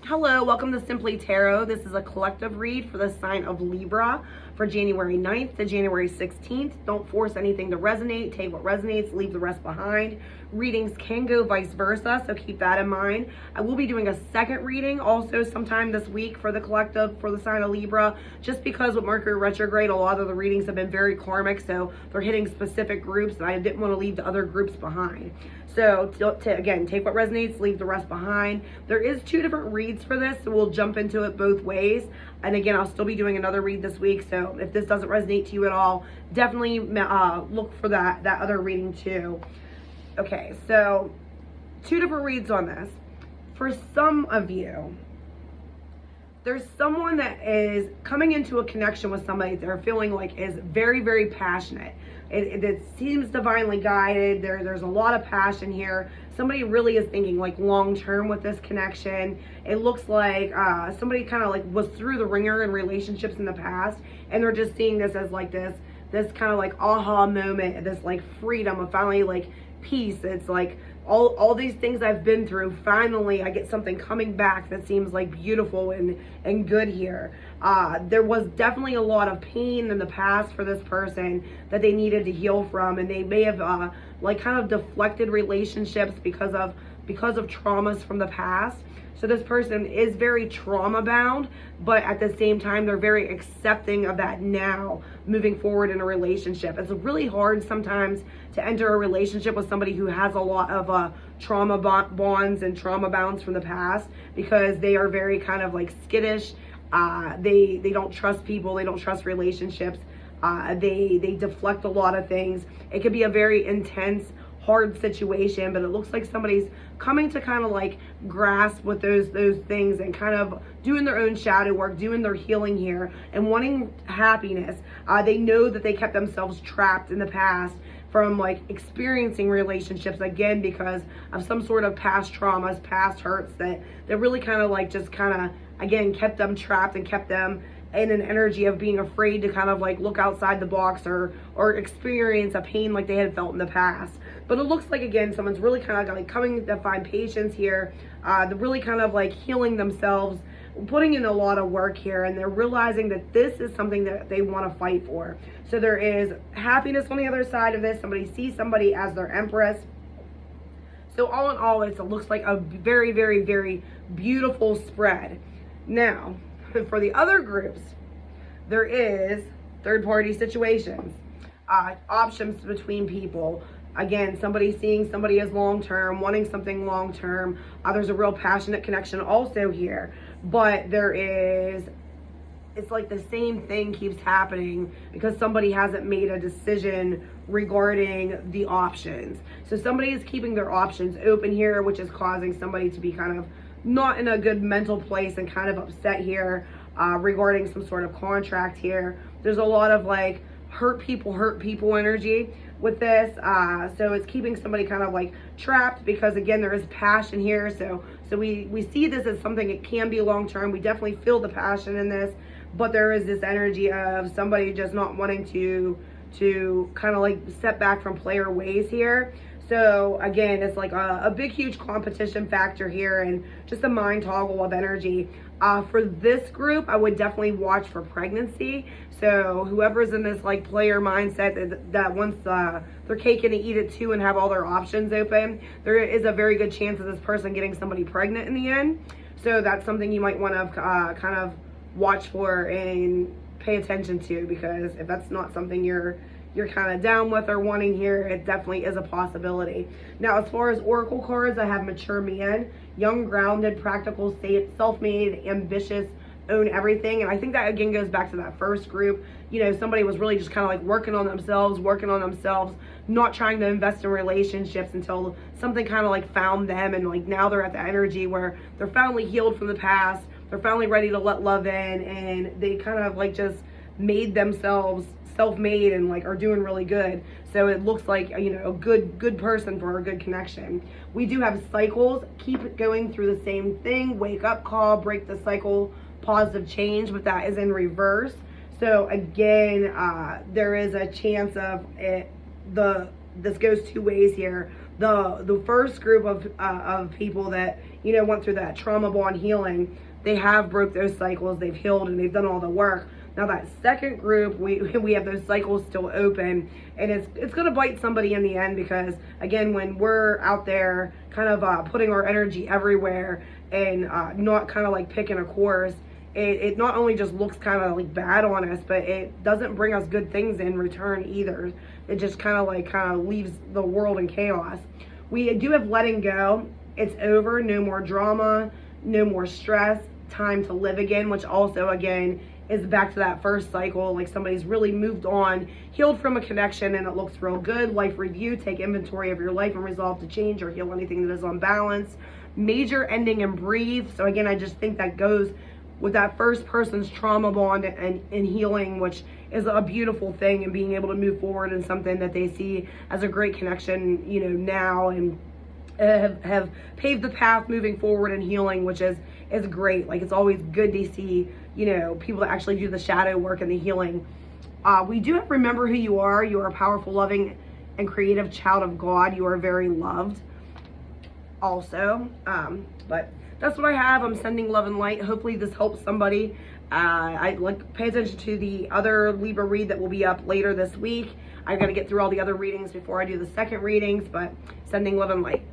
Hello, welcome to Simply Tarot. This is a collective read for the sign of Libra for January 9th to January 16th. Don't force anything to resonate. Take what resonates, leave the rest behind. Readings can go vice versa, so keep that in mind. I will be doing a second reading also sometime this week for the collective for the sign of Libra, just because with Mercury retrograde, a lot of the readings have been very karmic, so they're hitting specific groups, and I didn't want to leave the other groups behind. So again, take what resonates, leave the rest behind. There is two different reads for this, so we'll jump into it both ways. And again, I'll still be doing another read this week, so if this doesn't resonate to you at all, definitely look for that other reading too. Okay, so two different reads on this. For some of you, there's someone that is coming into a connection with somebody they're feeling like is very, very passionate. It seems divinely guided. There's a lot of passion here. Somebody really is thinking like long-term with this connection. It looks like somebody kind of like was through the ringer in relationships in the past, and they're just seeing this as like this kind of like aha moment, this like freedom of finally like peace. It's like all these things I've been through, finally I get something coming back that seems like beautiful and good here. There was definitely a lot of pain in the past for this person that they needed to heal from, and they may have like kind of deflected relationships because of traumas from the past. So this person is very trauma bound, but at the same time, they're very accepting of that now, moving forward in a relationship. It's really hard sometimes to enter a relationship with somebody who has a lot of trauma bonds and trauma bounds from the past, because they are very kind of like skittish. They don't trust people. They don't trust relationships. They deflect a lot of things. It could be a very intense, hard situation, but it looks like somebody's coming to kind of like grasp with those things and kind of doing their own shadow work, doing their healing here and wanting happiness. They know that they kept themselves trapped in the past from like experiencing relationships again because of some sort of past traumas, past hurts that really kind of like just kind of again kept them trapped and kept them in an energy of being afraid to kind of like look outside the box or experience a pain like they had felt in the past. But it looks like, again, someone's really kind of like coming to find patience here. They're really kind of like healing themselves, putting in a lot of work here, and they're realizing that this is something that they want to fight for. So there is happiness on the other side of this. Somebody sees somebody as their empress. So all in all, it looks like a very, very, very beautiful spread. Now, for the other groups, there is third-party situations, options between people. Again, somebody seeing somebody as long-term, wanting something long-term. There's a real passionate connection also here, but it's like the same thing keeps happening because somebody hasn't made a decision regarding the options. So somebody is keeping their options open here, which is causing somebody to be kind of not in a good mental place and kind of upset here regarding some sort of contract here. There's a lot of like hurt people energy with this. So it's keeping somebody kind of like trapped because again, there is passion here. So we see this as something that can be long term. We definitely feel the passion in this, but there is this energy of somebody just not wanting to kind of like step back from player ways here. So again, it's like a big, huge competition factor here and just a mind toggle of energy. For this group, I would definitely watch for pregnancy. So whoever's in this like player mindset that wants their cake and to eat it too and have all their options open, there is a very good chance of this person getting somebody pregnant in the end. So that's something you might want to kind of watch for and pay attention to, because if that's not something you're kind of down with or wanting here, it definitely is a possibility. Now, as far as oracle cards, I have mature man, young, grounded, practical, self-made, ambitious, own everything. And I think that again goes back to that first group. You know, somebody was really just kind of like working on themselves, not trying to invest in relationships until something kind of like found them, and like now they're at the energy where they're finally healed from the past, they're finally ready to let love in, and they kind of like just made themselves self-made and like are doing really good. So it looks like, you know, a good person for a good connection. We do have cycles, keep going through the same thing, wake up call, break the cycle, positive change, but that is in reverse. So again, there is a chance of it, this goes two ways here. The first group of people that you know, went through that trauma bond healing, they have broke those cycles, they've healed, and they've done all the work. Now that second group, we have those cycles still open, and it's going to bite somebody in the end, because again, when we're out there kind of putting our energy everywhere and not kind of like picking a course, it not only just looks kind of like bad on us, but it doesn't bring us good things in return either. It just kind of leaves the world in chaos. We do have letting go. It's over. No more drama, no more stress, time to live again, which also again is back to that first cycle, like somebody's really moved on, healed from a connection, and it looks real good. Life review, take inventory of your life and resolve to change or heal anything that is unbalanced. Major ending and breathe. So again, I just think that goes with that first person's trauma bond and healing, which is a beautiful thing, and being able to move forward in something that they see as a great connection, you know, now, and have paved the path moving forward and healing, which is great. Like, it's always good to see, you know, people that actually do the shadow work and the healing. We do have to remember who you are. You are a powerful, loving, and creative child of God. You are very loved also. But that's what I have. I'm sending love and light. Hopefully this helps somebody. I like pay attention to the other Libra read that will be up later this week. I got to get through all the other readings before I do the second readings, but sending love and light.